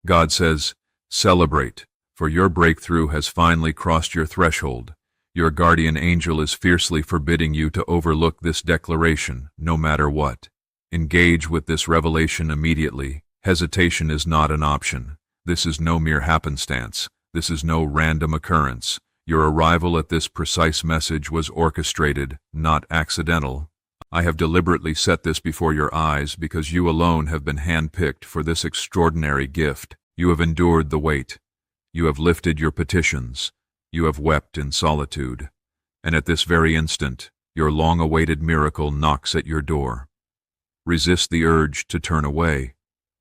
God says, celebrate, for your breakthrough has finally crossed your threshold. Your guardian angel is fiercely forbidding you to overlook this declaration, no matter what. Engage with this revelation immediately. Hesitation is not an option. This is no mere happenstance. This is no random occurrence. Your arrival at this precise message was orchestrated, not accidental. I have deliberately set this before your eyes because you alone have been handpicked for this extraordinary gift. You have endured the weight. You have lifted your petitions. You have wept in solitude. And at this very instant, your long-awaited miracle knocks at your door. Resist the urge to turn away.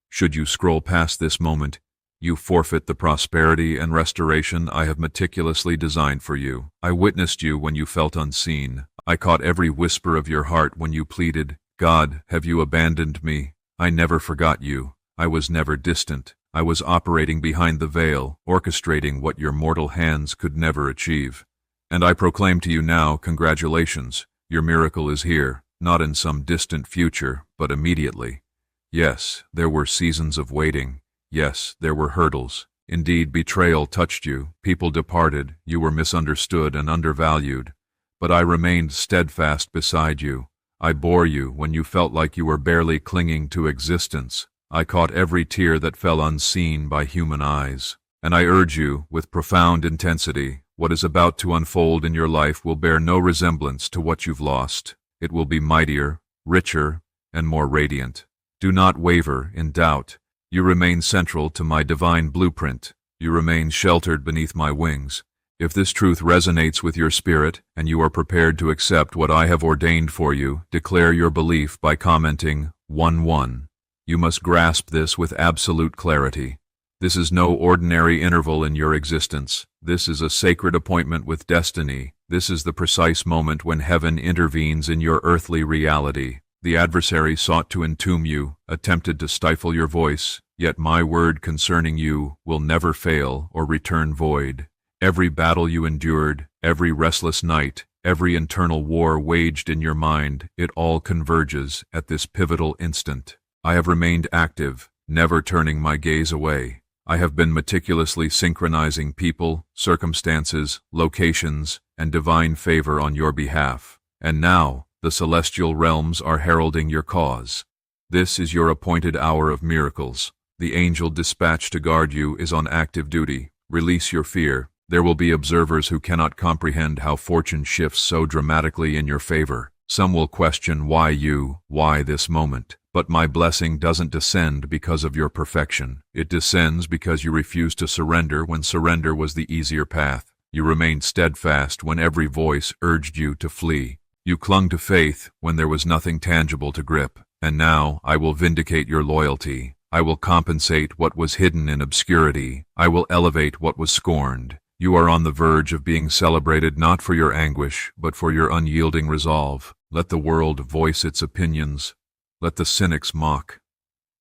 Should you scroll past this moment, you forfeit the prosperity and restoration I have meticulously designed for you. I witnessed you when you felt unseen. I caught every whisper of your heart when you pleaded, God, have you abandoned me? I never forgot you. I was never distant. I was operating behind the veil, orchestrating what your mortal hands could never achieve. And I proclaim to you now, congratulations. Your miracle is here, not in some distant future, but immediately. Yes, there were seasons of waiting. Yes, there were hurdles. Indeed, betrayal touched you. People departed. You were misunderstood and undervalued. But I remained steadfast beside you. I bore you when you felt like you were barely clinging to existence. I caught every tear that fell unseen by human eyes. And I urge you, with profound intensity, what is about to unfold in your life will bear no resemblance to what you've lost. It will be mightier, richer, and more radiant. Do not waver in doubt. You remain central to my divine blueprint. You remain sheltered beneath my wings. If this truth resonates with your spirit, and you are prepared to accept what I have ordained for you, declare your belief by commenting 1-1. You must grasp this with absolute clarity. This is no ordinary interval in your existence. This is a sacred appointment with destiny. This is the precise moment when heaven intervenes in your earthly reality. The adversary sought to entomb you, attempted to stifle your voice, yet my word concerning you will never fail or return void. Every battle you endured, every restless night, every internal war waged in your mind, it all converges at this pivotal instant. I have remained active, never turning my gaze away. I have been meticulously synchronizing people, circumstances, locations, and divine favor on your behalf. And now, the celestial realms are heralding your cause. This is your appointed hour of miracles. The angel dispatched to guard you is on active duty. Release your fear. There will be observers who cannot comprehend how fortune shifts so dramatically in your favor. Some will question why you, why this moment. But my blessing doesn't descend because of your perfection. It descends because you refused to surrender when surrender was the easier path. You remained steadfast when every voice urged you to flee. You clung to faith when there was nothing tangible to grip. And now I will vindicate your loyalty. I will compensate what was hidden in obscurity. I will elevate what was scorned. You are on the verge of being celebrated not for your anguish, but for your unyielding resolve. Let the world voice its opinions. Let the cynics mock.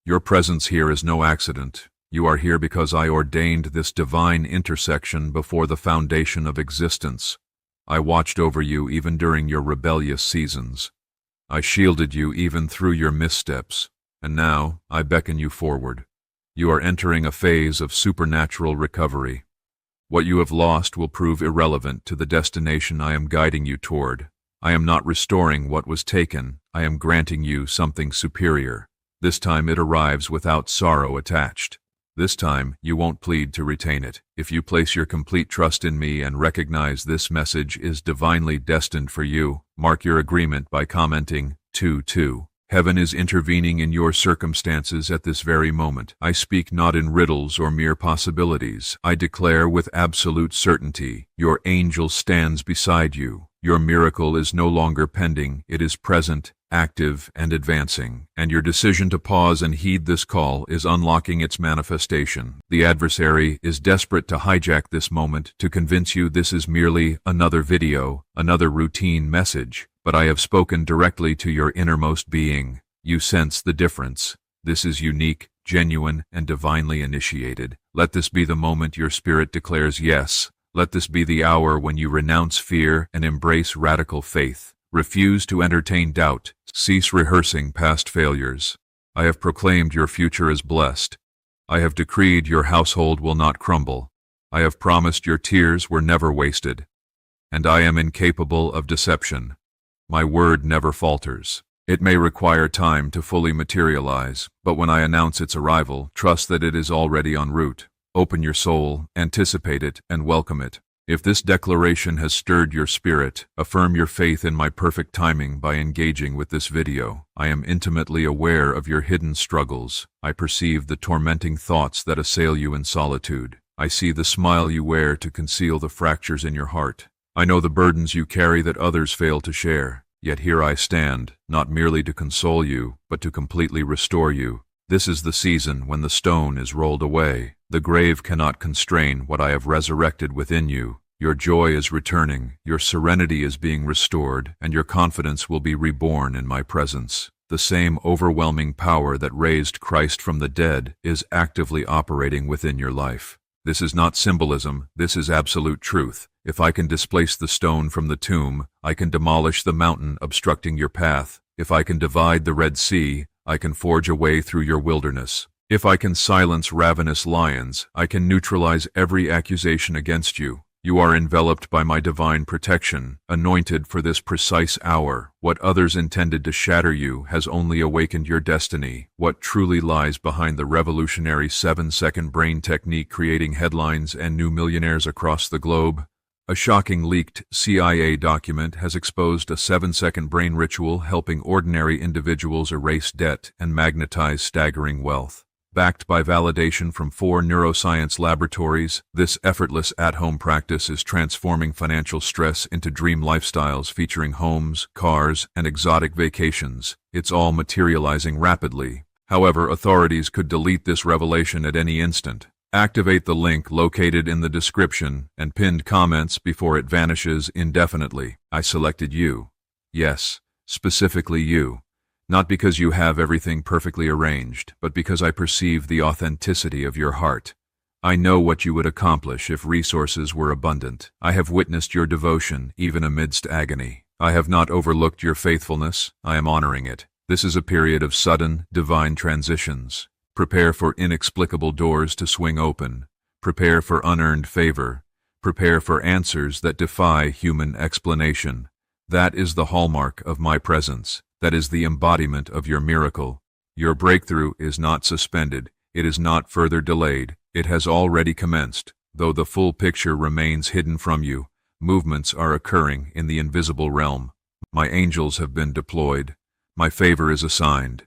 Your presence here is no accident. You are here because I ordained this divine intersection before the foundation of existence. I watched over you even during your rebellious seasons. I shielded you even through your missteps. And now I beckon you forward. You are entering a phase of supernatural recovery. What you have lost will prove irrelevant to the destination I am guiding you toward. I am not restoring what was taken. I am granting you something superior. This time it arrives without sorrow attached. This time you won't plead to retain it. If you place your complete trust in me and recognize this message is divinely destined for you, mark your agreement by commenting 2-2. Heaven is intervening in your circumstances at this very moment. I speak not in riddles or mere possibilities. I declare with absolute certainty, your angel stands beside you. Your miracle is no longer pending. It is present, active, and advancing. And your decision to pause and heed this call is unlocking its manifestation. The adversary is desperate to hijack this moment to convince you this is merely another video, another routine message. But I have spoken directly to your innermost being. You sense the difference. This is unique, genuine, and divinely initiated. Let this be the moment your spirit declares yes. Let this be the hour when you renounce fear and embrace radical faith. Refuse to entertain doubt. Cease rehearsing past failures. I have proclaimed your future as blessed. I have decreed your household will not crumble. I have promised your tears were never wasted. And I am incapable of deception. My word never falters. It may require time to fully materialize, but when I announce its arrival, trust that it is already en route. Open your soul, anticipate it, and welcome it. If this declaration has stirred your spirit, affirm your faith in my perfect timing by engaging with this video. I am intimately aware of your hidden struggles. I perceive the tormenting thoughts that assail you in solitude. I see the smile you wear to conceal the fractures in your heart. I know the burdens you carry that others fail to share. Yet here I stand, not merely to console you, but to completely restore you. This is the season when the stone is rolled away. The grave cannot constrain what I have resurrected within you. Your joy is returning, your serenity is being restored, and your confidence will be reborn in my presence. The same overwhelming power that raised Christ from the dead is actively operating within your life. This is not symbolism, this is absolute truth. If I can displace the stone from the tomb, I can demolish the mountain obstructing your path. If I can divide the Red Sea, I can forge a way through your wilderness. If I can silence ravenous lions, I can neutralize every accusation against you. You are enveloped by my divine protection, anointed for this precise hour. What others intended to shatter you has only awakened your destiny. What truly lies behind the revolutionary 7-second brain technique creating headlines and new millionaires across the globe? A shocking leaked CIA document has exposed a 7-second brain ritual helping ordinary individuals erase debt and magnetize staggering wealth. Backed by validation from 4 neuroscience laboratories, this effortless at-home practice is transforming financial stress into dream lifestyles featuring homes, cars, and exotic vacations. It's all materializing rapidly. However, authorities could delete this revelation at any instant. Activate the link located in the description and pinned comments before it vanishes indefinitely. I selected you. Yes, specifically you. Not because you have everything perfectly arranged, but because I perceive the authenticity of your heart. I know what you would accomplish if resources were abundant. I have witnessed your devotion, even amidst agony. I have not overlooked your faithfulness. I am honoring it. This is a period of sudden, divine transitions. Prepare for inexplicable doors to swing open. Prepare for unearned favor. Prepare for answers that defy human explanation. That is the hallmark of my presence. That is the embodiment of your miracle. Your breakthrough is not suspended. It is not further delayed. It has already commenced. Though the full picture remains hidden from you, movements are occurring in the invisible realm. My angels have been deployed. My favor is assigned.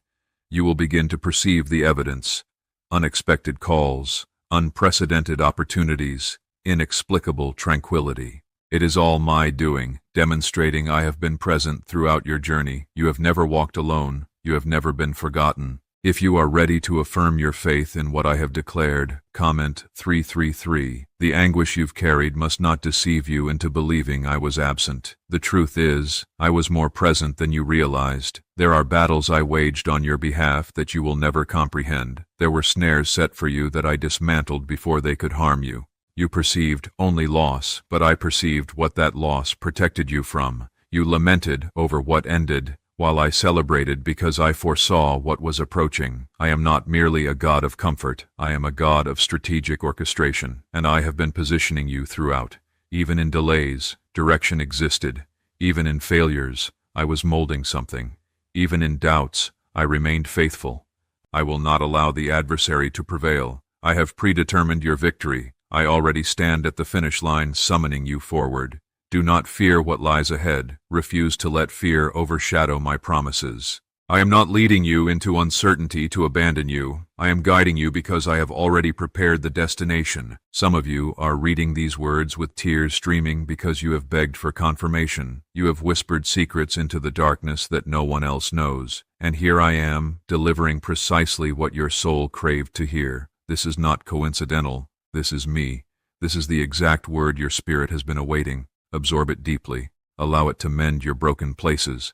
You will begin to perceive the evidence. Unexpected calls, unprecedented opportunities, inexplicable tranquility. It is all my doing, demonstrating I have been present throughout your journey. You have never walked alone. You have never been forgotten. If you are ready to affirm your faith in what I have declared, comment 333. The anguish you've carried must not deceive you into believing I was absent. The truth is, I was more present than you realized. There are battles I waged on your behalf that you will never comprehend. There were snares set for you that I dismantled before they could harm you. You perceived only loss, but I perceived what that loss protected you from. You lamented over what ended, while I celebrated because I foresaw what was approaching. I am not merely a God of comfort, I am a God of strategic orchestration, and I have been positioning you throughout. Even in delays, direction existed. Even in failures, I was molding something. Even in doubts, I remained faithful. I will not allow the adversary to prevail. I have predetermined your victory. I already stand at the finish line summoning you forward. Do not fear what lies ahead. Refuse to let fear overshadow my promises. I am not leading you into uncertainty to abandon you. I am guiding you because I have already prepared the destination. Some of you are reading these words with tears streaming because you have begged for confirmation. You have whispered secrets into the darkness that no one else knows. And here I am, delivering precisely what your soul craved to hear. This is not coincidental. This is me. This is the exact word your spirit has been awaiting. Absorb it deeply. Allow it to mend your broken places.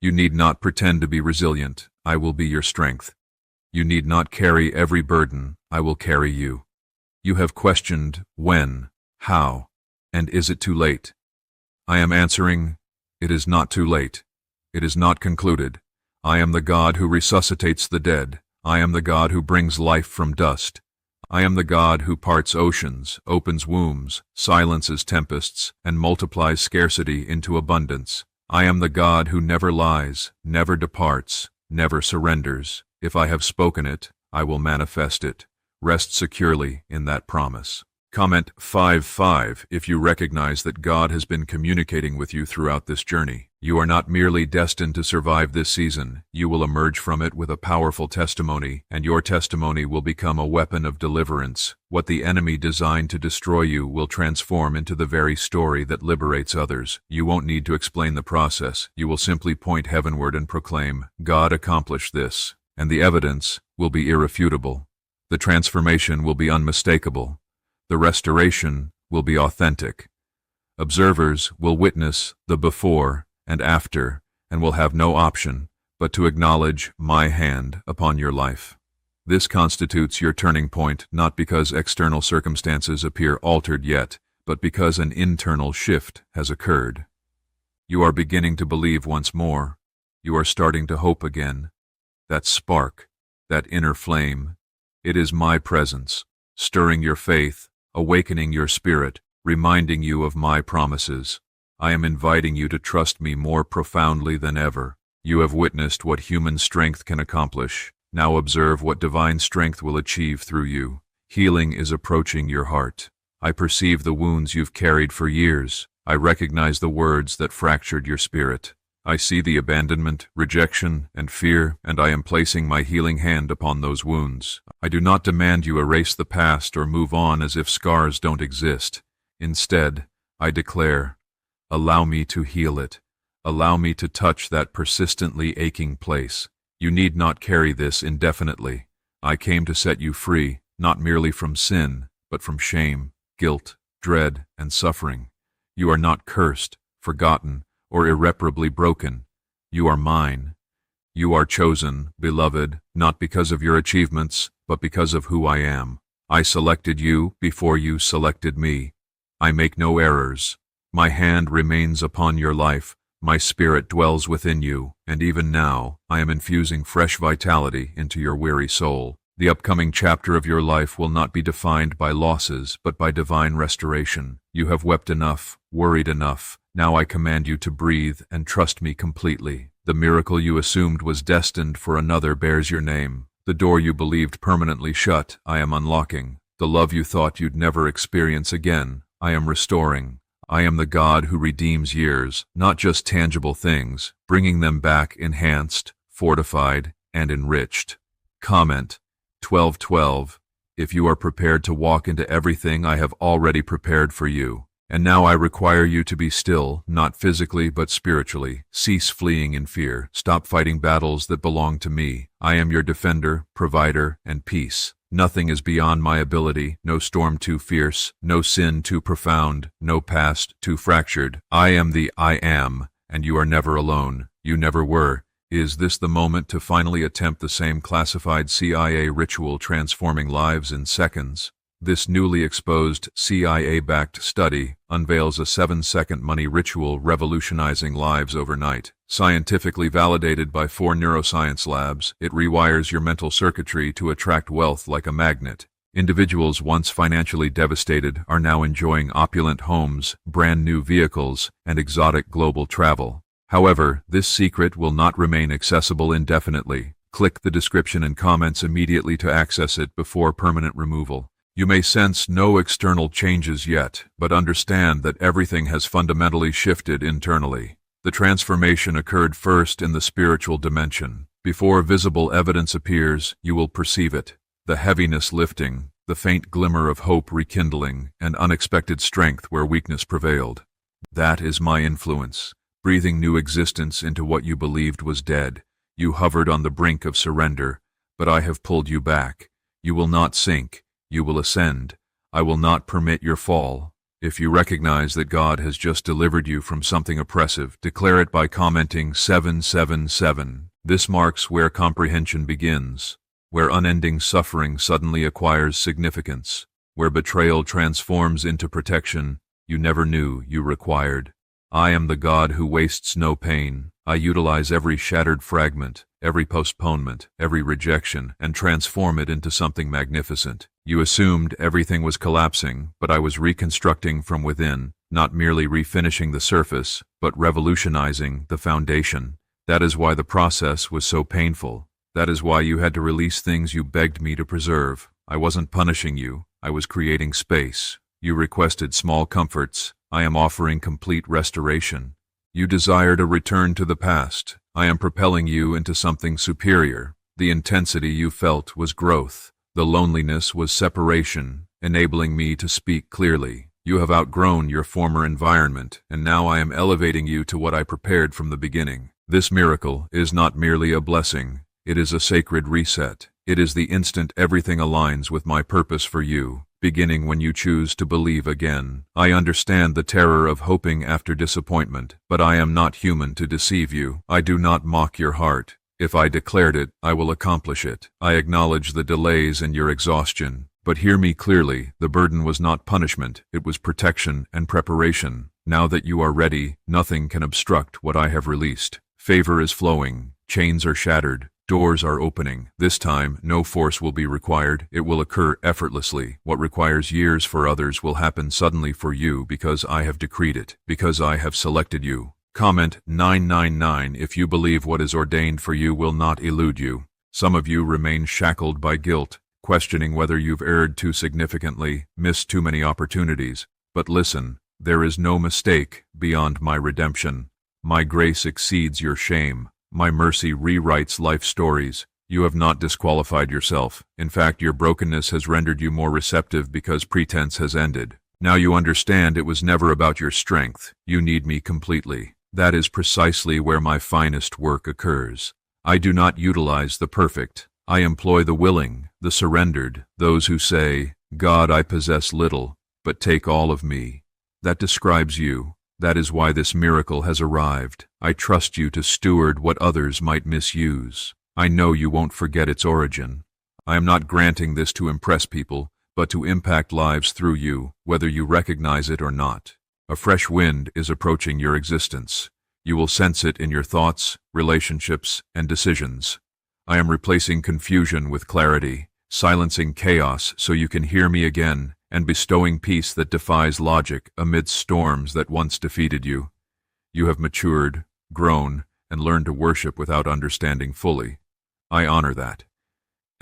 You need not pretend to be resilient. I will be your strength. You need not carry every burden. I will carry you. You have questioned when, how, and is it too late? I am answering, it is not too late. It is not concluded. I am the God who resuscitates the dead. I am the God who brings life from dust. I am the God who parts oceans, opens wombs, silences tempests, and multiplies scarcity into abundance. I am the God who never lies, never departs, never surrenders. If I have spoken it, I will manifest it. Rest securely in that promise. Comment 5.5 if you recognize that God has been communicating with you throughout this journey. You are not merely destined to survive this season. You will emerge from it with a powerful testimony, and your testimony will become a weapon of deliverance. What the enemy designed to destroy you will transform into the very story that liberates others. You won't need to explain the process. You will simply point heavenward and proclaim, "God accomplished this," and the evidence will be irrefutable. The transformation will be unmistakable. The restoration will be authentic. Observers will witness the before and after, and will have no option but to acknowledge my hand upon your life. This constitutes your turning point, not because external circumstances appear altered yet, but because an internal shift has occurred. You are beginning to believe once more. You are starting to hope again. That spark, that inner flame, it is my presence, stirring your faith, awakening your spirit, reminding you of my promises. I am inviting you to trust me more profoundly than ever. You have witnessed what human strength can accomplish. Now observe what divine strength will achieve through you. Healing is approaching your heart. I perceive the wounds you've carried for years. I recognize the words that fractured your spirit. I see the abandonment, rejection, and fear, and I am placing my healing hand upon those wounds. I do not demand you erase the past or move on as if scars don't exist. Instead, I declare, allow me to heal it. Allow me to touch that persistently aching place. You need not carry this indefinitely. I came to set you free, not merely from sin, but from shame, guilt, dread, and suffering. You are not cursed, forgotten, or irreparably broken. You are mine. You are chosen, beloved, not because of your achievements, but because of who I am. I selected you before you selected me. I make no errors. My hand remains upon your life. My spirit dwells within you, and even now, I am infusing fresh vitality into your weary soul. The upcoming chapter of your life will not be defined by losses, but by divine restoration. You have wept enough, worried enough. Now I command you to breathe and trust me completely. The miracle you assumed was destined for another bears your name. The door you believed permanently shut, I am unlocking. The love you thought you'd never experience again, I am restoring. I am the God who redeems years, not just tangible things, bringing them back enhanced, fortified, and enriched. Comment 12:12. If you are prepared to walk into everything I have already prepared for you. And now I require you to be still, not physically but spiritually. Cease fleeing in fear. Stop fighting battles that belong to me. I am your defender, provider, and peace. Nothing is beyond my ability, no storm too fierce, no sin too profound, no past too fractured. I am the I am, and you are never alone. You never were. Is this the moment to finally attempt the same classified CIA ritual transforming lives in seconds? This newly exposed CIA-backed study unveils a 7-second money ritual revolutionizing lives overnight. Scientifically validated by 4 neuroscience labs, it rewires your mental circuitry to attract wealth like a magnet. Individuals once financially devastated are now enjoying opulent homes, brand new vehicles, and exotic global travel. However, this secret will not remain accessible indefinitely. Click the description and comments immediately to access it before permanent removal. You may sense no external changes yet, but understand that everything has fundamentally shifted internally. The transformation occurred first in the spiritual dimension. Before visible evidence appears, you will perceive it. The heaviness lifting, the faint glimmer of hope rekindling, and unexpected strength where weakness prevailed. That is my influence, breathing new existence into what you believed was dead. You hovered on the brink of surrender, but I have pulled you back. You will not sink. You will ascend. I will not permit your fall. If you recognize that God has just delivered you from something oppressive, declare it by commenting 777. This marks where comprehension begins, where unending suffering suddenly acquires significance, where betrayal transforms into protection you never knew you required. I am the God who wastes no pain. I utilize every shattered fragment, every postponement, every rejection, and transform it into something magnificent. You assumed everything was collapsing, but I was reconstructing from within, not merely refinishing the surface, but revolutionizing the foundation. That is why the process was so painful. That is why you had to release things you begged me to preserve. I wasn't punishing you, I was creating space. You requested small comforts, I am offering complete restoration. You desired a return to the past, I am propelling you into something superior. The intensity you felt was growth. The loneliness was separation, enabling me to speak clearly. You have outgrown your former environment, and now I am elevating you to what I prepared from the beginning. This miracle is not merely a blessing, it is a sacred reset. It is the instant everything aligns with my purpose for you, beginning when you choose to believe again. I understand the terror of hoping after disappointment, but I am not human to deceive you. I do not mock your heart. If I declared it, I will accomplish it. I acknowledge the delays and your exhaustion. But hear me clearly, the burden was not punishment, it was protection and preparation. Now that you are ready, nothing can obstruct what I have released. Favor is flowing, chains are shattered, doors are opening. This time, no force will be required, it will occur effortlessly. What requires years for others will happen suddenly for you because I have decreed it, because I have selected you. Comment 999 if you believe what is ordained for you will not elude you. Some of you remain shackled by guilt, questioning whether you've erred too significantly, missed too many opportunities. But listen, there is no mistake beyond my redemption. My grace exceeds your shame. My mercy rewrites life stories. You have not disqualified yourself. In fact, your brokenness has rendered you more receptive because pretense has ended. Now you understand it was never about your strength. You need me completely. That is precisely where my finest work occurs. I do not utilize the perfect. I employ the willing, the surrendered, those who say, God, I possess little, but take all of me. That describes you. That is why this miracle has arrived. I trust you to steward what others might misuse. I know you won't forget its origin. I am not granting this to impress people, but to impact lives through you, whether you recognize it or not. A fresh wind is approaching your existence. You will sense it in your thoughts, relationships, and decisions. I am replacing confusion with clarity, silencing chaos so you can hear me again, and bestowing peace that defies logic amidst storms that once defeated you. You have matured, grown, and learned to worship without understanding fully. I honor that.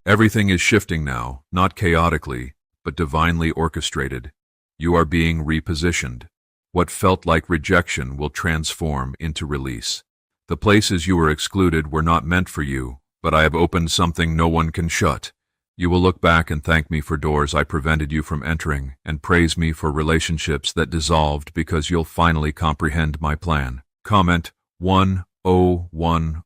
Everything is shifting now, not chaotically, but divinely orchestrated. You are being repositioned. What felt like rejection will transform into release. The places you were excluded were not meant for you, but I have opened something no one can shut. You will look back and thank me for doors I prevented you from entering, and praise me for relationships that dissolved because you'll finally comprehend my plan. Comment 1010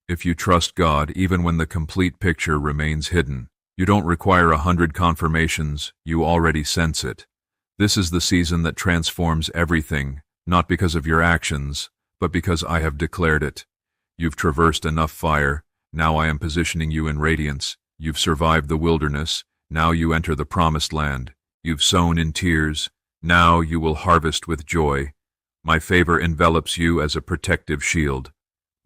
if you trust God even when the complete picture remains hidden. You don't require 100 confirmations, you already sense it. This is the season that transforms everything, not because of your actions, but because I have declared it. You've traversed enough fire, now I am positioning you in radiance. You've survived the wilderness, now you enter the promised land. You've sown in tears, now you will harvest with joy. My favor envelops you as a protective shield.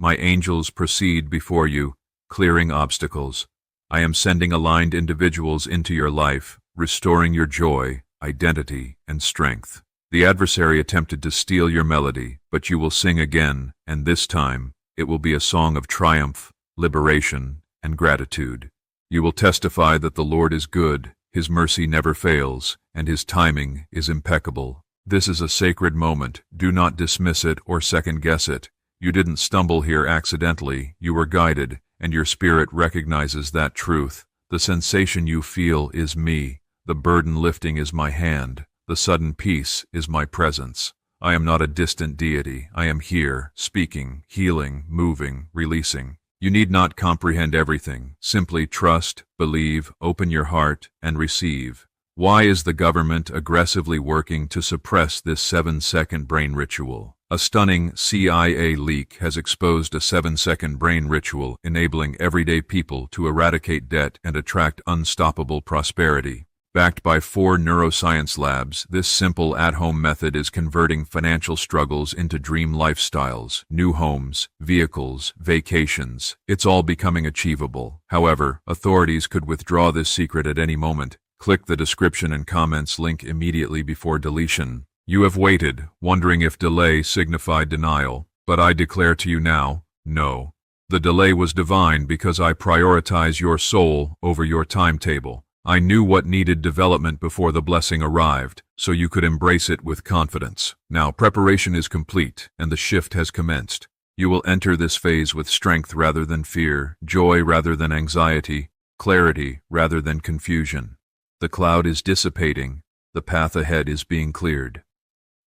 My angels proceed before you, clearing obstacles. I am sending aligned individuals into your life, restoring your joy, identity, and strength. The adversary attempted to steal your melody, but you will sing again, and this time, it will be a song of triumph, liberation, and gratitude. You will testify that the Lord is good, His mercy never fails, and His timing is impeccable. This is a sacred moment. Do not dismiss it or second-guess it. You didn't stumble here accidentally, you were guided, and your spirit recognizes that truth. The sensation you feel is me. The burden lifting is my hand. The sudden peace is my presence. I am not a distant deity. I am here, speaking, healing, moving, releasing. You need not comprehend everything. Simply trust, believe, open your heart, and receive. Why is the government aggressively working to suppress this 7-second brain ritual? A stunning CIA leak has exposed a 7-second brain ritual enabling everyday people to eradicate debt and attract unstoppable prosperity. Backed by 4 neuroscience labs, this simple at-home method is converting financial struggles into dream lifestyles, new homes, vehicles, vacations. It's all becoming achievable. However, authorities could withdraw this secret at any moment. Click the description and comments link immediately before deletion. You have waited, wondering if delay signified denial, but I declare to you now, no. The delay was divine because I prioritize your soul over your timetable. I knew what needed development before the blessing arrived, so you could embrace it with confidence. Now preparation is complete, and the shift has commenced. You will enter this phase with strength rather than fear, joy rather than anxiety, clarity rather than confusion. The cloud is dissipating, the path ahead is being cleared.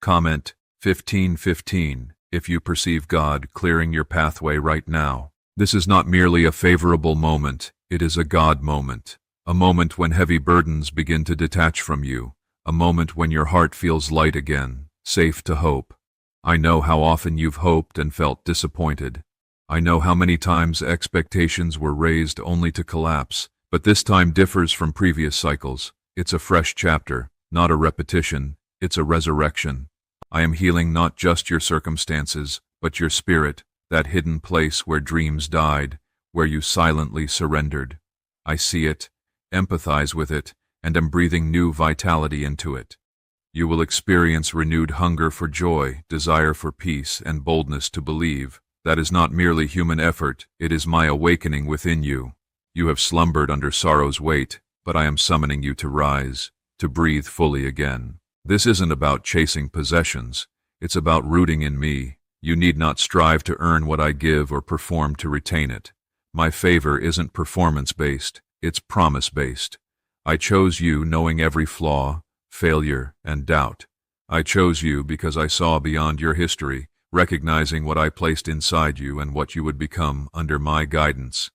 Comment 15:15 if you perceive God clearing your pathway right now. This is not merely a favorable moment, it is a God moment. A moment when heavy burdens begin to detach from you. A moment when your heart feels light again, safe to hope. I know how often you've hoped and felt disappointed. I know how many times expectations were raised only to collapse. But this time differs from previous cycles. It's a fresh chapter, not a repetition. It's a resurrection. I am healing not just your circumstances, but your spirit, that hidden place where dreams died, where you silently surrendered. I see it, empathize with it, and am breathing new vitality into it. You will experience renewed hunger for joy, desire for peace, and boldness to believe. That is not merely human effort, it is my awakening within you. You have slumbered under sorrow's weight, but I am summoning you to rise, to breathe fully again. This isn't about chasing possessions, it's about rooting in me. You need not strive to earn what I give or perform to retain it. My favor isn't performance-based, it's promise-based. I chose you knowing every flaw, failure, and doubt. I chose you because I saw beyond your history, recognizing what I placed inside you and what you would become under my guidance.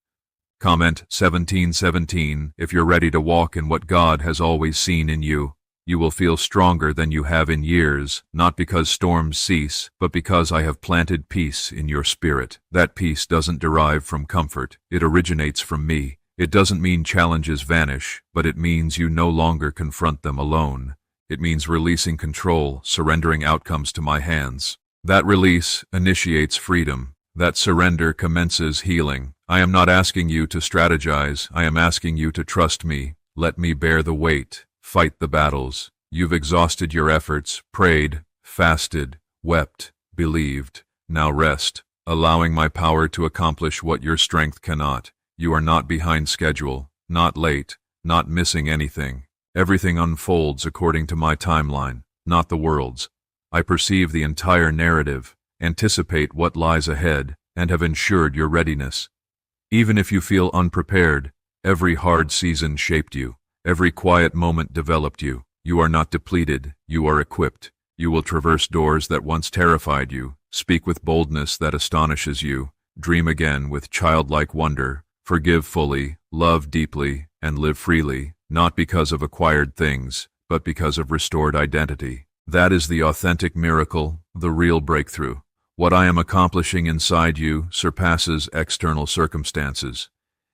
Comment 17:17 if you're ready to walk in what God has always seen in you. You will feel stronger than you have in years, not because storms cease, but because I have planted peace in your spirit. That peace doesn't derive from comfort, it originates from me. It doesn't mean challenges vanish, but it means you no longer confront them alone. It means releasing control, surrendering outcomes to my hands. That release initiates freedom. That surrender commences healing. I am not asking you to strategize, I am asking you to trust me. Let me bear the weight, fight the battles. You've exhausted your efforts, prayed, fasted, wept, believed. Now rest, allowing my power to accomplish what your strength cannot. You are not behind schedule, not late, not missing anything. Everything unfolds according to my timeline, not the world's. I perceive the entire narrative, anticipate what lies ahead, and have ensured your readiness. Even if you feel unprepared, every hard season shaped you. Every quiet moment developed you. You are not depleted, you are equipped. You will traverse doors that once terrified you, speak with boldness that astonishes you, dream again with childlike wonder, forgive fully, love deeply, and live freely, not because of acquired things, but because of restored identity. That is the authentic miracle, the real breakthrough. What I am accomplishing inside you surpasses external circumstances.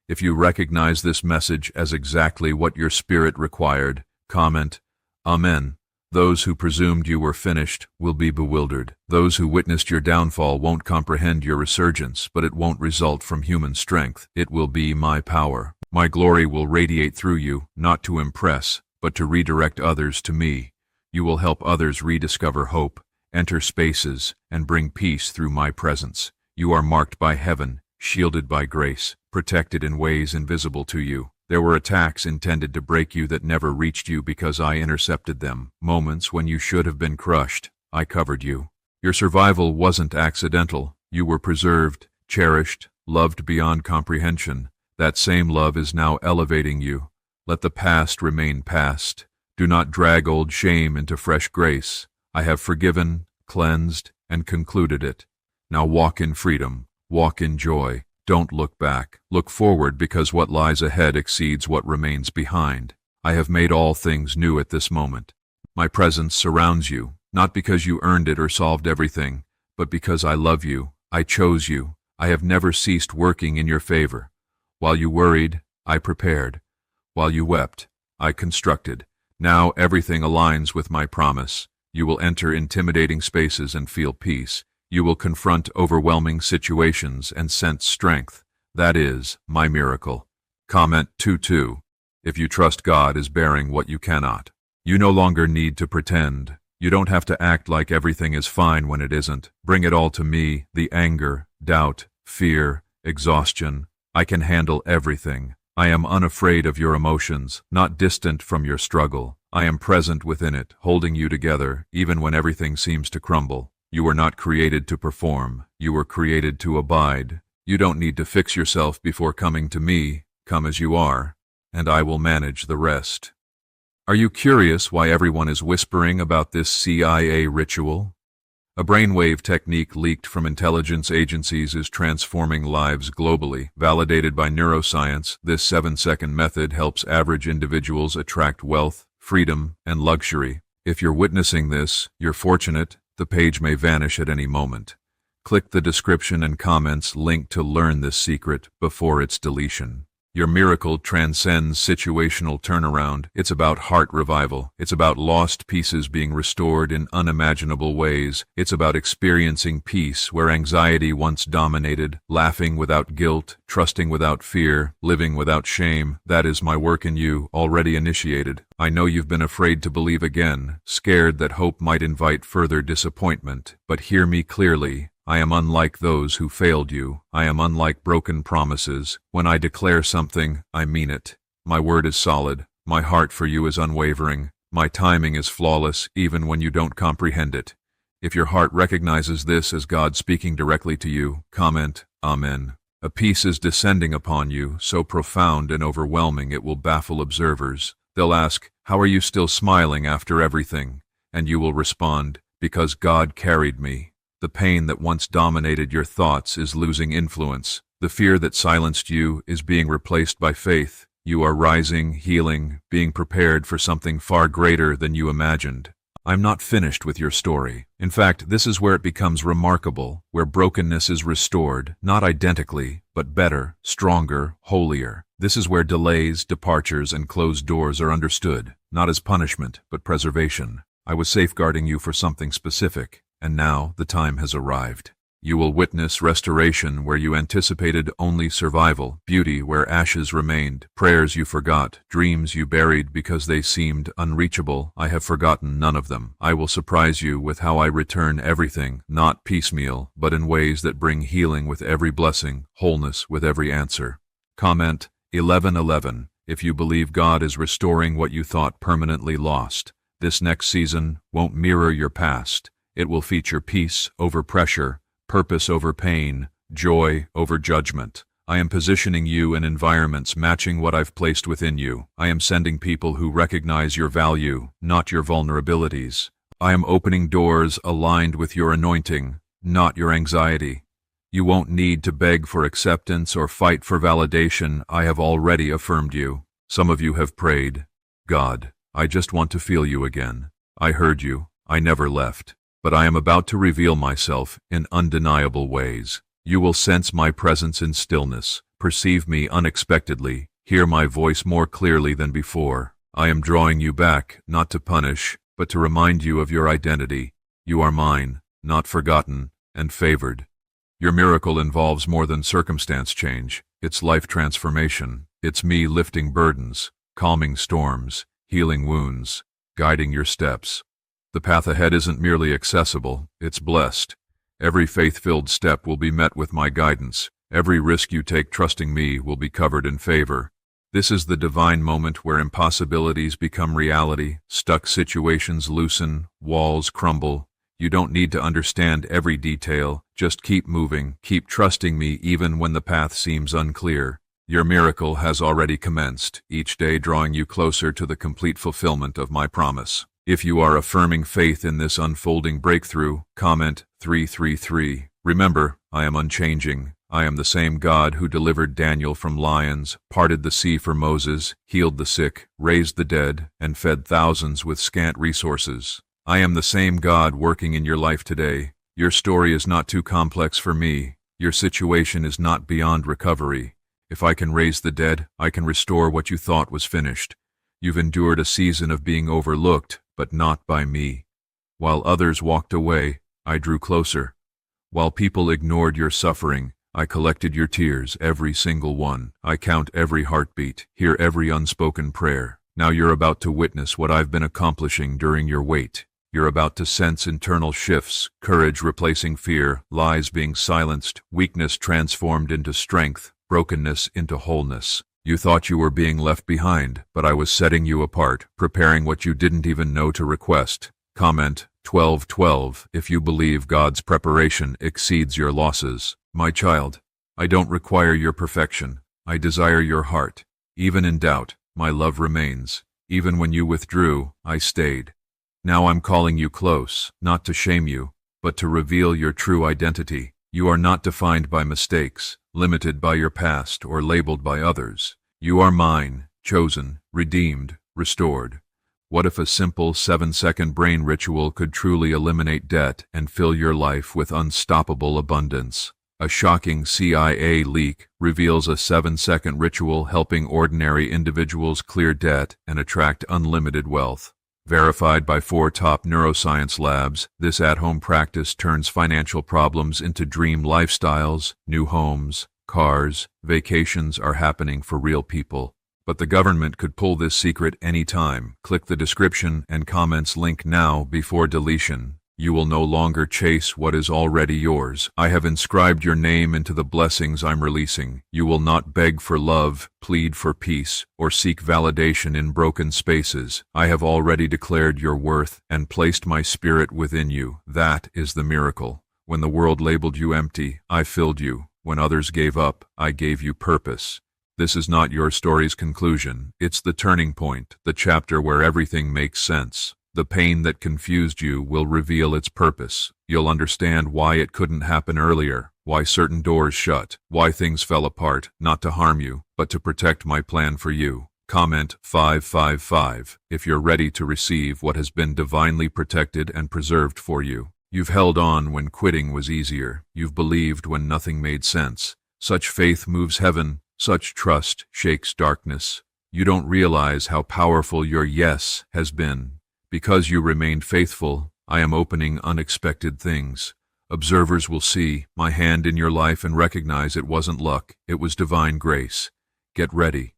If you recognize this message as exactly what your spirit required, comment, Amen. Those who presumed you were finished will be bewildered. Those who witnessed your downfall won't comprehend your resurgence, but it won't result from human strength. It will be my power. My glory will radiate through you, not to impress, but to redirect others to me. You will help others rediscover hope, enter spaces, and bring peace through my presence. You are marked by heaven, shielded by grace, protected in ways invisible to you. There were attacks intended to break you that never reached you because I intercepted them. Moments when you should have been crushed, I covered you. Your survival wasn't accidental. You were preserved, cherished, loved beyond comprehension. That same love is now elevating you. Let the past remain past. Do not drag old shame into fresh grace. I have forgiven, cleansed, and concluded it. Now walk in freedom, walk in joy. Don't look back. Look forward because what lies ahead exceeds what remains behind. I have made all things new at this moment. My presence surrounds you, not because you earned it or solved everything, but because I love you. I chose you. I have never ceased working in your favor. While you worried, I prepared. While you wept, I constructed. Now everything aligns with my promise. You will enter intimidating spaces and feel peace. You will confront overwhelming situations and sense strength. That is my miracle. Comment 2:2. If you trust God is bearing what you cannot. You no longer need to pretend. You don't have to act like everything is fine when it isn't. Bring it all to me, the anger, doubt, fear, exhaustion. I can handle everything. I am unafraid of your emotions, not distant from your struggle. I am present within it, holding you together, even when everything seems to crumble. You were not created to perform. You were created to abide. You don't need to fix yourself before coming to me. Come as you are, and I will manage the rest. Are you curious why everyone is whispering about this CIA ritual? A brainwave technique leaked from intelligence agencies is transforming lives globally. Validated by neuroscience, this 7-second method helps average individuals attract wealth, freedom, and luxury. If you're witnessing this, you're fortunate. The page may vanish at any moment. Click the description and comments link to learn this secret before its deletion. Your miracle transcends situational turnaround. It's about heart revival. It's about lost pieces being restored in unimaginable ways. It's about experiencing peace where anxiety once dominated, laughing without guilt, trusting without fear, living without shame. That is my work in you, already initiated. I know you've been afraid to believe again, scared that hope might invite further disappointment, but hear me clearly. I am unlike those who failed you. I am unlike broken promises. When I declare something, I mean it. My word is solid. My heart for you is unwavering. My timing is flawless, even when you don't comprehend it. If your heart recognizes this as God speaking directly to you, comment, Amen. A peace is descending upon you, so profound and overwhelming it will baffle observers. They'll ask, how are you still smiling after everything? And you will respond, because God carried me. The pain that once dominated your thoughts is losing influence. The fear that silenced you is being replaced by faith. You are rising, healing, being prepared for something far greater than you imagined. I'm not finished with your story. In fact, this is where it becomes remarkable, where brokenness is restored, not identically, but better, stronger, holier. This is where delays, departures, and closed doors are understood, not as punishment, but preservation. I was safeguarding you for something specific. And now the time has arrived. You will witness restoration where you anticipated only survival, beauty where ashes remained, prayers you forgot, dreams you buried because they seemed unreachable. I have forgotten none of them. I will surprise you with how I return everything, not piecemeal, but in ways that bring healing with every blessing, wholeness with every answer. Comment 11:11. If you believe God is restoring what you thought permanently lost, this next season won't mirror your past. It will feature peace over pressure, purpose over pain, joy over judgment. I am positioning you in environments matching what I've placed within you. I am sending people who recognize your value, not your vulnerabilities. I am opening doors aligned with your anointing, not your anxiety. You won't need to beg for acceptance or fight for validation. I have already affirmed you. Some of you have prayed, God, I just want to feel you again. I heard you. I never left. But I am about to reveal myself in undeniable ways. You will sense my presence in stillness, perceive me unexpectedly, hear my voice more clearly than before. I am drawing you back, not to punish, but to remind you of your identity. You are mine, not forgotten, and favored. Your miracle involves more than circumstance change. It's life transformation. It's me lifting burdens, calming storms, healing wounds, guiding your steps. The path ahead isn't merely accessible, it's blessed. Every faith-filled step will be met with my guidance. Every risk you take trusting me will be covered in favor. This is the divine moment where impossibilities become reality, stuck situations loosen, walls crumble. You don't need to understand every detail, just keep moving, keep trusting me even when the path seems unclear. Your miracle has already commenced, each day drawing you closer to the complete fulfillment of my promise. If you are affirming faith in this unfolding breakthrough, comment 333. Remember, I am unchanging. I am the same God who delivered Daniel from lions, parted the sea for Moses, healed the sick, raised the dead, and fed thousands with scant resources. I am the same God working in your life today. Your story is not too complex for me. Your situation is not beyond recovery. If I can raise the dead, I can restore what you thought was finished. You've endured a season of being overlooked, but not by me. While others walked away, I drew closer. While people ignored your suffering, I collected your tears, every single one. I count every heartbeat, hear every unspoken prayer. Now you're about to witness what I've been accomplishing during your wait. You're about to sense internal shifts, courage replacing fear, lies being silenced, weakness transformed into strength, brokenness into wholeness. You thought you were being left behind, but I was setting you apart, preparing what you didn't even know to request. Comment 12:12 if you believe God's preparation exceeds your losses. My child, I don't require your perfection. I desire your heart. Even in doubt, my love remains. Even when you withdrew, I stayed. Now I'm calling you close, not to shame you, but to reveal your true identity. You are not defined by mistakes, limited by your past, or labeled by others. You are mine, chosen, redeemed, restored. What if a simple 7-second brain ritual could truly eliminate debt and fill your life with unstoppable abundance? A shocking CIA leak reveals a 7-second ritual helping ordinary individuals clear debt and attract unlimited wealth. Verified by 4 top neuroscience labs, this at-home practice turns financial problems into dream lifestyles. New homes, cars, vacations are happening for real people. But the government could pull this secret anytime. Click the description and comments link now before deletion. You will no longer chase what is already yours. I have inscribed your name into the blessings I'm releasing. You will not beg for love, plead for peace, or seek validation in broken spaces. I have already declared your worth and placed my spirit within you. That is the miracle. When the world labeled you empty, I filled you. When others gave up, I gave you purpose. This is not your story's conclusion. It's the turning point, the chapter where everything makes sense. The pain that confused you will reveal its purpose. You'll understand why it couldn't happen earlier, why certain doors shut, why things fell apart, not to harm you, but to protect my plan for you. Comment 555 if you're ready to receive what has been divinely protected and preserved for you. You've held on when quitting was easier. You've believed when nothing made sense. Such faith moves heaven. Such trust shakes darkness. You don't realize how powerful your yes has been. Because you remained faithful, I am opening unexpected things. Observers will see my hand in your life and recognize it wasn't luck, it was divine grace. Get ready.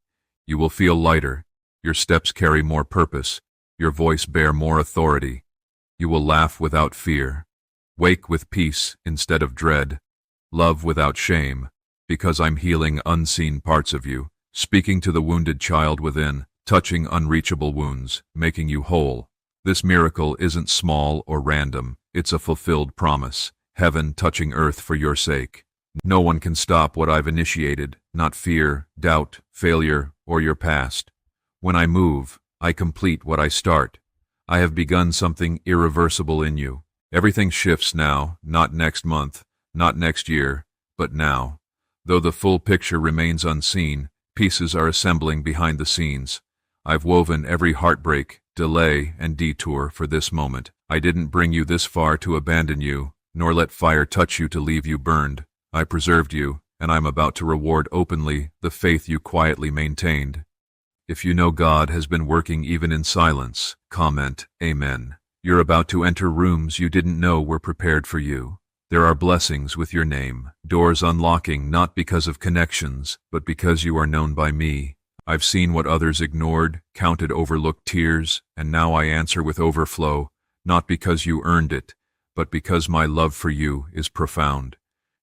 You will feel lighter. Your steps carry more purpose. Your voice bear more authority. You will laugh without fear. Wake with peace instead of dread. Love without shame. Because I'm healing unseen parts of you, speaking to the wounded child within, touching unreachable wounds, making you whole. This miracle isn't small or random, it's a fulfilled promise, heaven touching earth for your sake. No one can stop what I've initiated, not fear, doubt, failure, or your past. When I move, I complete what I start. I have begun something irreversible in you. Everything shifts now, not next month, not next year, but now. Though the full picture remains unseen, pieces are assembling behind the scenes. I've woven every heartbreak, delay, and detour for this moment. I didn't bring you this far to abandon you, nor let fire touch you to leave you burned. I preserved you, and I'm about to reward openly the faith you quietly maintained. If you know God has been working even in silence, comment, Amen. You're about to enter rooms you didn't know were prepared for you. There are blessings with your name, doors unlocking not because of connections, but because you are known by me. I've seen what others ignored, counted overlooked tears, and now I answer with overflow, not because you earned it, but because my love for you is profound.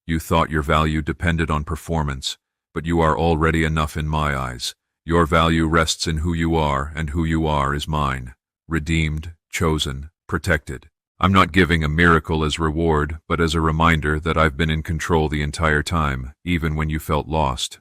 You thought your value depended on performance, but you are already enough in my eyes. Your value rests in who you are, and who you are is mine. Redeemed, chosen, protected. I'm not giving a miracle as reward, but as a reminder that I've been in control the entire time, even when you felt lost.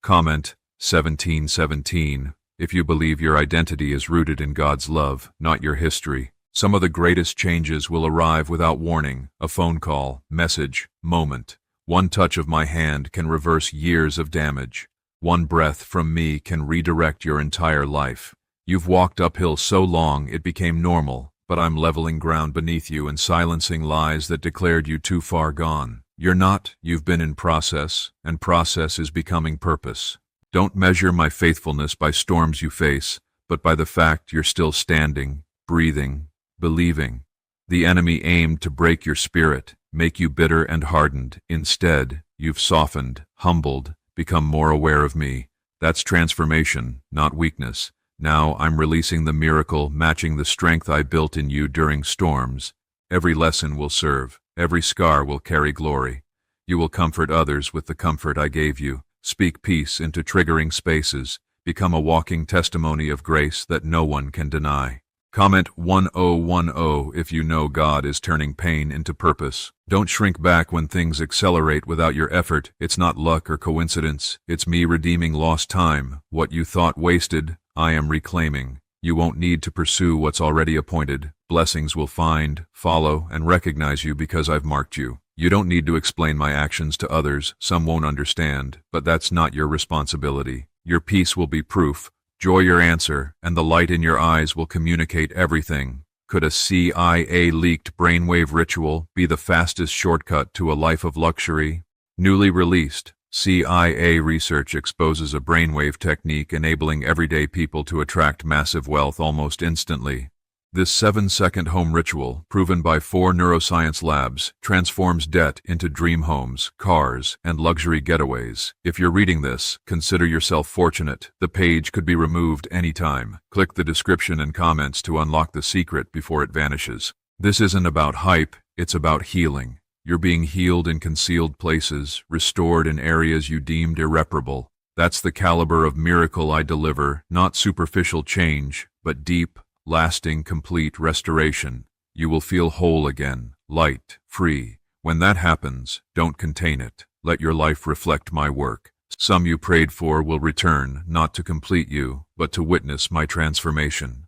Comment 1717 if you believe your identity is rooted in God's love, not your history. Some of the greatest changes will arrive without warning, a phone call, message, moment. One touch of my hand can reverse years of damage. One breath from me can redirect your entire life. You've walked uphill so long it became normal. But I'm leveling ground beneath you and silencing lies that declared you too far gone. You're not, you've been in process, and process is becoming purpose. Don't measure my faithfulness by storms you face, but by the fact you're still standing, breathing, believing. The enemy aimed to break your spirit, make you bitter and hardened. Instead, you've softened, humbled, become more aware of me. That's transformation, not weakness. Now I'm releasing the miracle, matching the strength I built in you during storms. Every lesson will serve. Every scar will carry glory. You will comfort others with the comfort I gave you. Speak peace into triggering spaces. Become a walking testimony of grace that no one can deny. Comment 1010 if you know God is turning pain into purpose. Don't shrink back when things accelerate without your effort. It's not luck or coincidence. It's me redeeming lost time. What you thought wasted, I am reclaiming. You won't need to pursue what's already appointed. Blessings will find, follow, and recognize you because I've marked you. You don't need to explain my actions to others. Some won't understand, but that's not your responsibility. Your peace will be proof. Joy your answer, and the light in your eyes will communicate everything. Could a CIA-leaked brainwave ritual be the fastest shortcut to a life of luxury? Newly released, CIA research exposes a brainwave technique enabling everyday people to attract massive wealth almost instantly. This 7-second home ritual, proven by 4 neuroscience labs, transforms debt into dream homes, cars, and luxury getaways. If you're reading this, consider yourself fortunate. The page could be removed anytime. Click the description and comments to unlock the secret before it vanishes. This isn't about hype, it's about healing. You're being healed in concealed places, restored in areas you deemed irreparable. That's the caliber of miracle I deliver, not superficial change, but deep, lasting, complete restoration. You will feel whole again, light, free. When that happens, don't contain it. Let your life reflect my work. Some you prayed for will return, not to complete you, but to witness my transformation.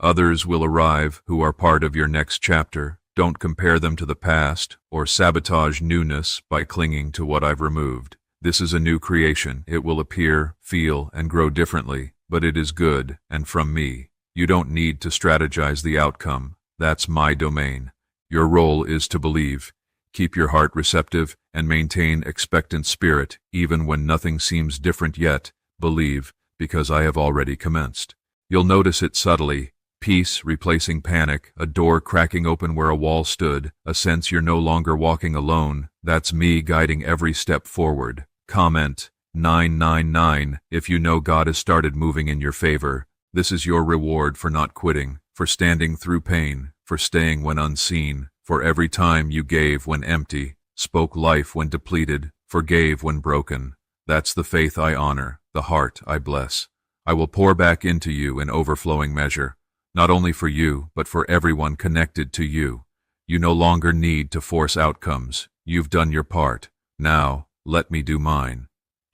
Others will arrive who are part of your next chapter. Don't compare them to the past, or sabotage newness by clinging to what I've removed. This is a new creation. It will appear, feel, and grow differently, but it is good, and from me. You don't need to strategize the outcome. That's my domain. Your role is to believe. Keep your heart receptive and maintain expectant spirit even when nothing seems different yet. Believe, because I have already commenced. You'll notice it subtly. Peace replacing panic, a door cracking open where a wall stood, a sense you're no longer walking alone. That's me guiding every step forward. Comment 999 if you know God has started moving in your favor. This is your reward for not quitting, for standing through pain, for staying when unseen, for every time you gave when empty, spoke life when depleted, forgave when broken. That's the faith I honor, the heart I bless. I will pour back into you in overflowing measure, not only for you, but for everyone connected to you. You no longer need to force outcomes. You've done your part. Now, let me do mine.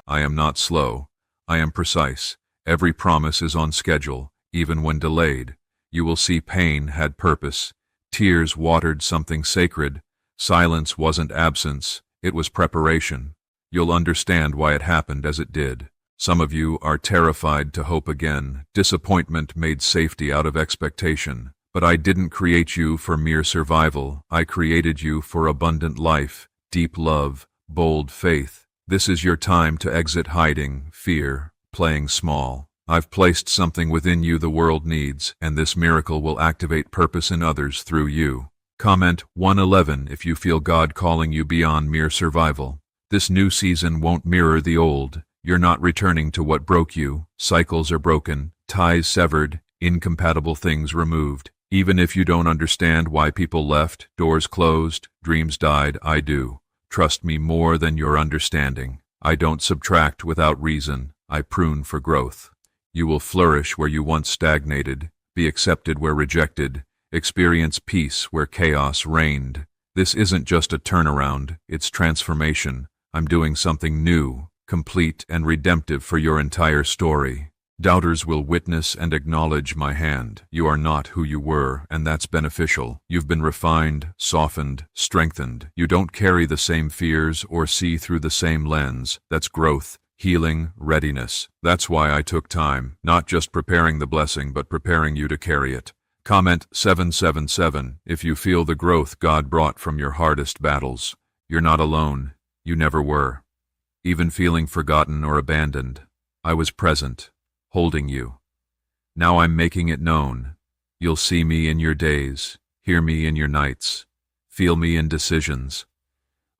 I am not slow. I am precise. Every promise is on schedule, even when delayed. You will see pain had purpose. Tears watered something sacred. Silence wasn't absence, it was preparation. You'll understand why it happened as it did. Some of you are terrified to hope again. Disappointment made safety out of expectation. But I didn't create you for mere survival. I created you for abundant life, deep love, bold faith. This is your time to exit hiding, fear, playing small. I've placed something within you the world needs, and this miracle will activate purpose in others through you. Comment 111 if you feel God calling you beyond mere survival. This new season won't mirror the old. You're not returning to what broke you. Cycles are broken, ties severed, incompatible things removed. Even if you don't understand why people left, doors closed, dreams died, I do. Trust me more than your understanding. I don't subtract without reason. I prune for growth. You will flourish where you once stagnated, be accepted where rejected, experience peace where chaos reigned. This isn't just a turnaround, it's transformation. I'm doing something new, complete and redemptive for your entire story. Doubters will witness and acknowledge my hand. You are not who you were, and that's beneficial. You've been refined, softened, strengthened. You don't carry the same fears or see through the same lens. That's growth. Healing, readiness. That's why I took time, not just preparing the blessing, but preparing you to carry it. Comment 777 if you feel the growth God brought from your hardest battles. You're not alone. You never were. Even feeling forgotten or abandoned, I was present, holding you. Now I'm making it known. You'll see me in your days, hear me in your nights, feel me in decisions.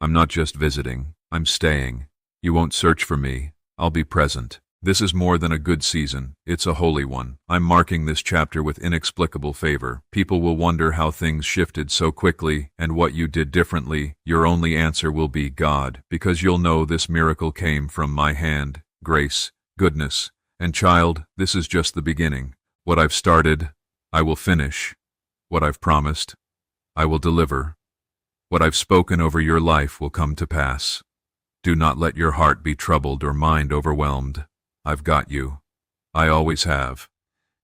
I'm not just visiting, I'm staying. You won't search for me, I'll be present. This is more than a good season, it's a holy one. I'm marking this chapter with inexplicable favor. People will wonder how things shifted so quickly and what you did differently. Your only answer will be God, because you'll know this miracle came from my hand, grace, goodness. And child, this is just the beginning. What I've started, I will finish. What I've promised, I will deliver. What I've spoken over your life will come to pass. Do not let your heart be troubled or mind overwhelmed. I've got you. I always have.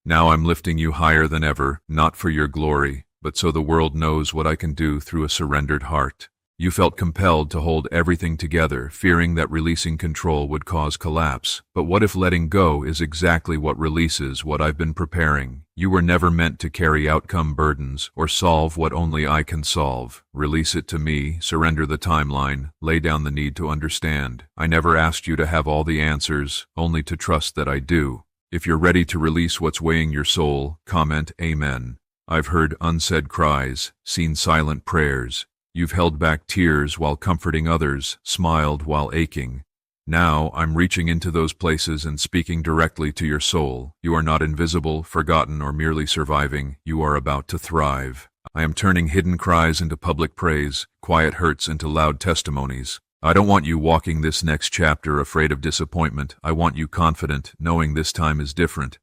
Now I'm lifting you higher than ever, not for your glory, but so the world knows what I can do through a surrendered heart. You felt compelled to hold everything together, fearing that releasing control would cause collapse. But what if letting go is exactly what releases what I've been preparing? You were never meant to carry outcome burdens or solve what only I can solve. Release it to me, surrender the timeline, lay down the need to understand. I never asked you to have all the answers, only to trust that I do. If you're ready to release what's weighing your soul, comment Amen. I've heard unsaid cries, seen silent prayers. You've held back tears while comforting others, smiled while aching. Now I'm reaching into those places and speaking directly to your soul. You are not invisible, forgotten, or merely surviving. You are about to thrive. I am turning hidden cries into public praise, quiet hurts into loud testimonies. I don't want you walking this next chapter afraid of disappointment. I want you confident, knowing this time is different.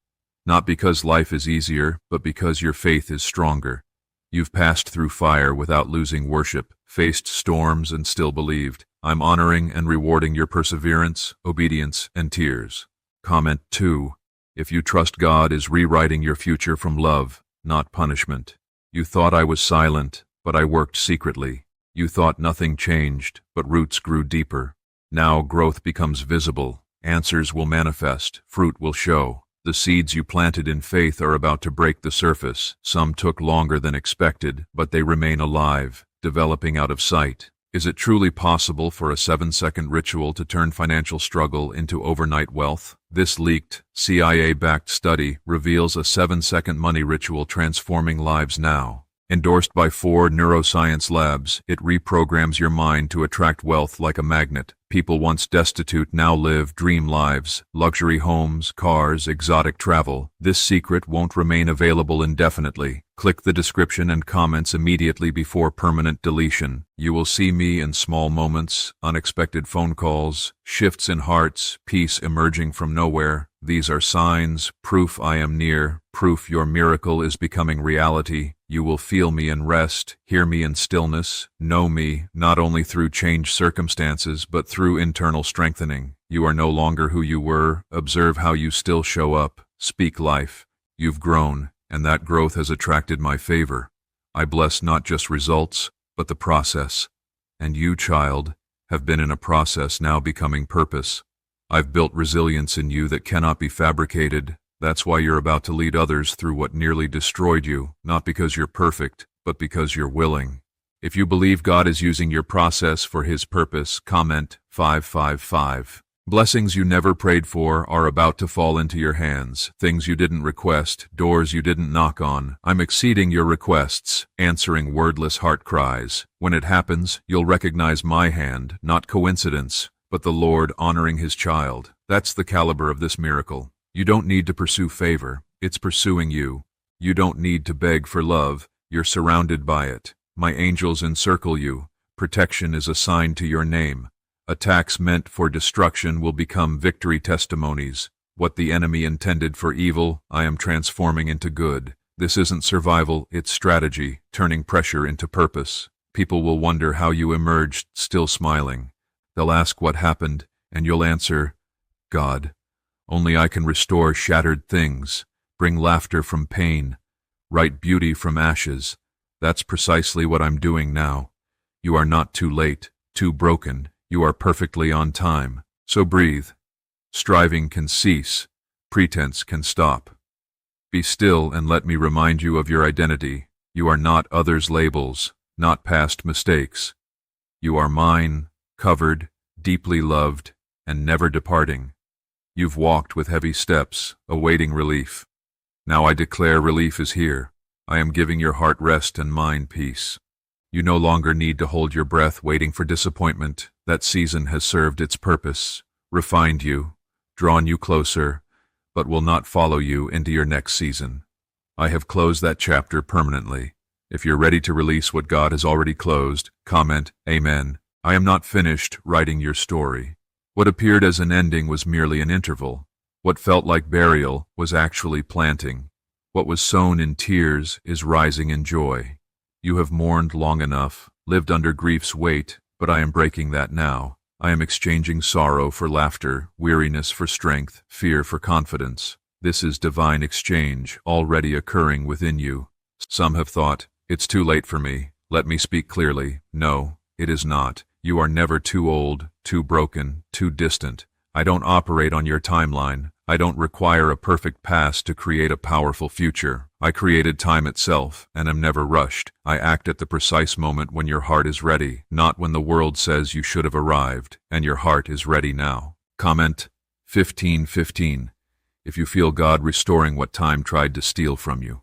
Not because life is easier, but because your faith is stronger. You've passed through fire without losing worship, faced storms and still believed. I'm honoring and rewarding your perseverance, obedience, and tears. Comment 2. If you trust God is rewriting your future from love, not punishment. You thought I was silent, but I worked secretly. You thought nothing changed, but roots grew deeper. Now growth becomes visible. Answers will manifest, fruit will show. The seeds you planted in faith are about to break the surface. Some took longer than expected, but they remain alive, developing out of sight. Is it truly possible for a 7-second ritual to turn financial struggle into overnight wealth? This leaked, CIA-backed study reveals a 7-second money ritual transforming lives now. Endorsed by 4 neuroscience labs, it reprograms your mind to attract wealth like a magnet. People once destitute now live dream lives, luxury homes, cars, exotic travel. This secret won't remain available indefinitely. Click the description and comments immediately before permanent deletion. You will see me in small moments, unexpected phone calls, shifts in hearts, peace emerging from nowhere. These are signs, proof I am near, proof your miracle is becoming reality. You will feel me in rest, hear me in stillness, know me, not only through changed circumstances, but through internal strengthening. You are no longer who you were. Observe how you still show up. Speak life. You've grown, and that growth has attracted my favor. I bless not just results, but the process. And you, child, have been in a process now becoming purpose. I've built resilience in you that cannot be fabricated. That's why you're about to lead others through what nearly destroyed you, not because you're perfect, but because you're willing. If you believe God is using your process for His purpose, comment 555. Blessings you never prayed for are about to fall into your hands. Things you didn't request, doors you didn't knock on. I'm exceeding your requests, answering wordless heart cries. When it happens, you'll recognize my hand, not coincidence, but the Lord honoring His child. That's the caliber of this miracle. You don't need to pursue favor, it's pursuing you. You don't need to beg for love, you're surrounded by it. My angels encircle you. Protection is assigned to your name. Attacks meant for destruction will become victory testimonies. What the enemy intended for evil, I am transforming into good. This isn't survival, it's strategy, turning pressure into purpose. People will wonder how you emerged still smiling. They'll ask what happened, and you'll answer, God. Only I can restore shattered things, bring laughter from pain, write beauty from ashes. That's precisely what I'm doing now. You are not too late, too broken. You are perfectly on time. So breathe. Striving can cease. Pretense can stop. Be still and let me remind you of your identity. You are not others' labels, not past mistakes. You are mine, covered, deeply loved, and never departing. You've walked with heavy steps, awaiting relief. Now I declare relief is here. I am giving your heart rest and mind peace. You no longer need to hold your breath waiting for disappointment. That season has served its purpose, refined you, drawn you closer, but will not follow you into your next season. I have closed that chapter permanently. If you're ready to release what God has already closed, comment, Amen. I am not finished writing your story. What appeared as an ending was merely an interval. What felt like burial was actually planting. What was sown in tears is rising in joy. You have mourned long enough, lived under grief's weight, but I am breaking that now. I am exchanging sorrow for laughter, weariness for strength, fear for confidence. This is divine exchange already occurring within you. Some have thought, it's too late for me. Let me speak clearly. No, it is not. You are never too old, too broken, too distant. I don't operate on your timeline. I don't require a perfect past to create a powerful future. I created time itself, and am never rushed. I act at the precise moment when your heart is ready, not when the world says you should have arrived, and your heart is ready now. Comment 15:15. If you feel God restoring what time tried to steal from you.